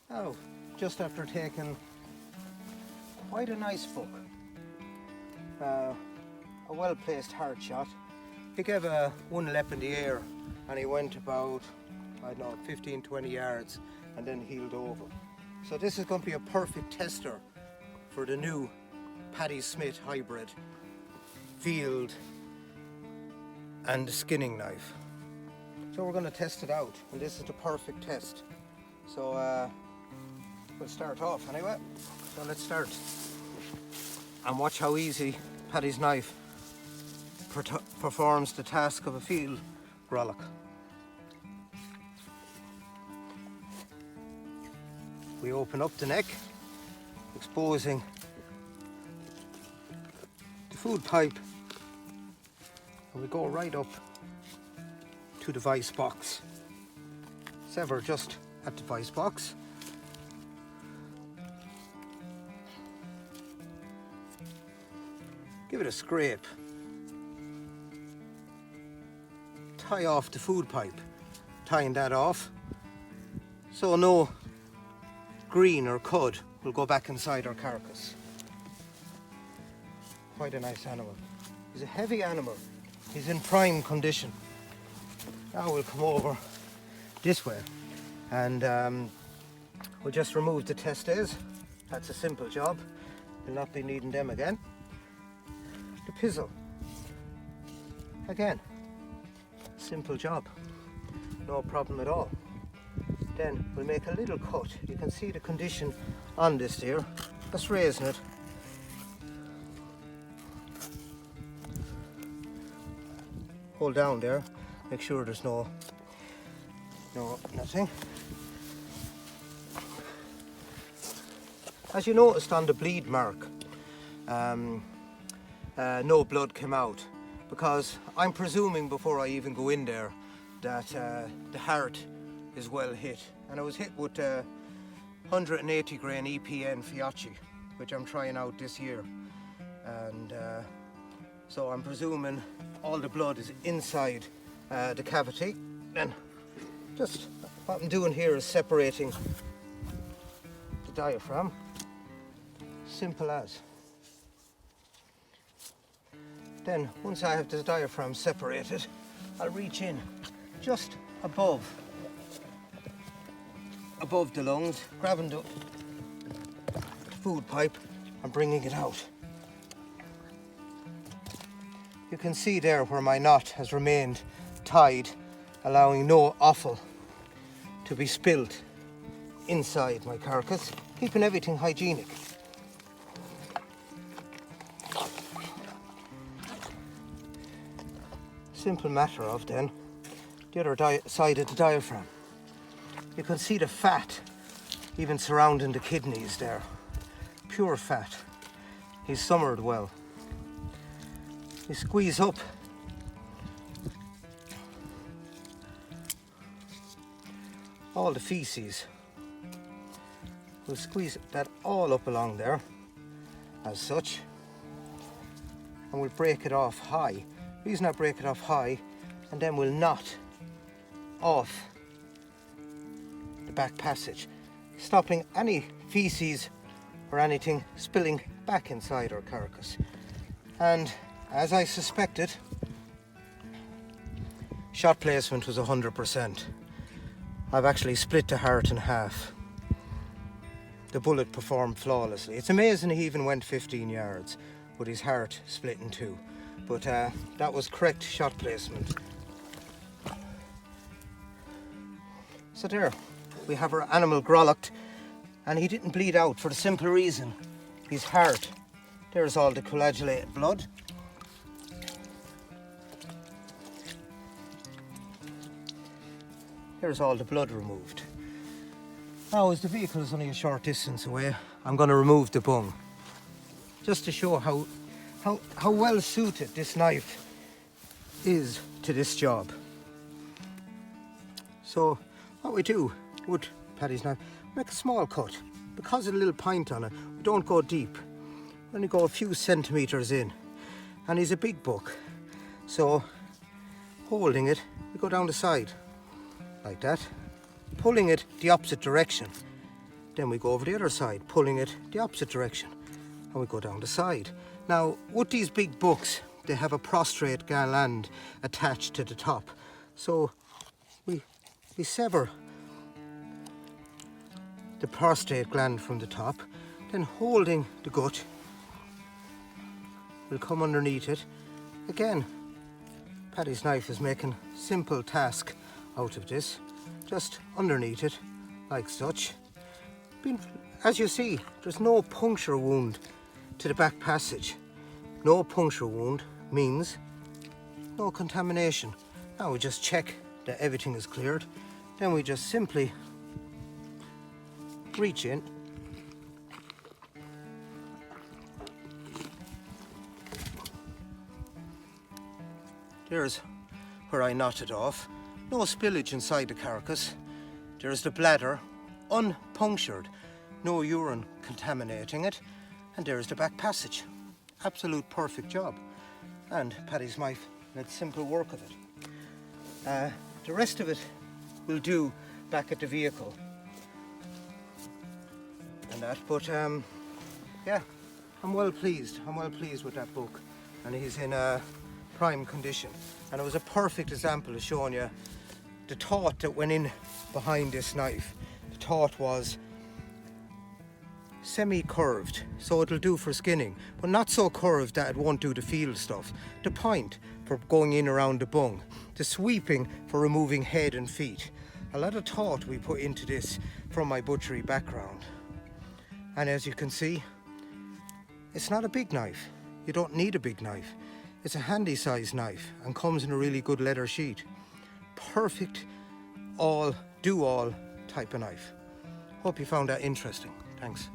Now, just after taking quite a nice buck, a well-placed hard shot, he gave one lep in the air and he went about, I don't know, 15-20 yards and then heeled over. So this is going to be a perfect tester for the new Paddy Smyth hybrid field and skinning knife. So we're going to test it out, and this is the perfect test. So we'll start off anyway. So let's start and watch how easy Paddy's knife performs the task of a field Grollock. We open up the neck, exposing the food pipe, and we go right up to the vice box. Sever just at the vice box. Give it a scrape. Tie off the food pipe, tying that off so no green or cud will go back inside our carcass. Quite a nice animal. He's a heavy animal. He's in prime condition. Now we'll come over this way and we'll just remove the testes. That's a simple job. We'll not be needing them again. The pizzle. Again, simple job. No problem at all. Then we'll make a little cut. You can see the condition on this deer. Just raising it. Hold down there. Make sure there's nothing. As you noticed on the bleed mark, no blood came out, because I'm presuming before I even go in there that the heart is well hit, and I was hit with 180 grain EPN Fiocchi, which I'm trying out this year, and so I'm presuming all the blood is inside the cavity. And just what I'm doing here is separating the diaphragm, simple as. Then once I have the diaphragm separated, I'll reach in just above the lungs, grabbing the food pipe and bringing it out. You can see there where my knot has remained tied, allowing no offal to be spilled inside my carcass, keeping everything hygienic. Simple matter of then the other side of the diaphragm. You can see the fat even surrounding the kidneys there. Pure fat. He's summered well. You squeeze up all the feces. We'll squeeze that all up along there as such, and we'll break it off high. The reason I break it off high, and then we'll knot off the back passage, stopping any feces or anything spilling back inside our carcass. And as I suspected, shot placement was 100%. I've actually split the heart in half. The bullet performed flawlessly. It's amazing he even went 15 yards with his heart split in two. But that was correct shot placement. So there, we have our animal grollocked, and he didn't bleed out for the simple reason his heart, there's all the coagulated blood. There's all the blood removed. Now, as the vehicle is only a short distance away, I'm going to remove the bung, just to show how well suited this knife is to this job. So what we do with Paddy's knife, make a small cut. Because of the little point on it, we don't go deep. We only go a few centimetres in. And he's a big buck, so holding it, we go down the side like that, pulling it the opposite direction, Then we go over the other side, pulling it the opposite direction, and we go down the side. Now, with these big books, they have a prostrate gland attached to the top. So we sever the prostate gland from the top, then holding the gut, we'll come underneath it. Again, Paddy's knife is making simple task out of this, just underneath it, like such. As you see, there's no puncture wound to the back passage. No puncture wound means no contamination. Now we just check that everything is cleared, then we just simply reach in, there's where I knotted off. No spillage inside the carcass. There's the bladder, unpunctured, no urine contaminating it, and there's the back passage. Absolute perfect job. And Paddy Smyth made simple work of it. The rest of it will do back at the vehicle. And that, but yeah, I'm well pleased. I'm well pleased with that book, and he's in prime condition. And it was a perfect example of showing you the thought that went in behind this knife. The thought was semi-curved, so it'll do for skinning, but not so curved that it won't do the field stuff. The point for going in around the bung, the sweeping for removing head and feet. A lot of thought we put into this from my butchery background. And as you can see, it's not a big knife. You don't need a big knife. It's a handy size knife and comes in a really good leather sheath. Perfect all, do all type of knife. Hope you found that interesting. Thanks.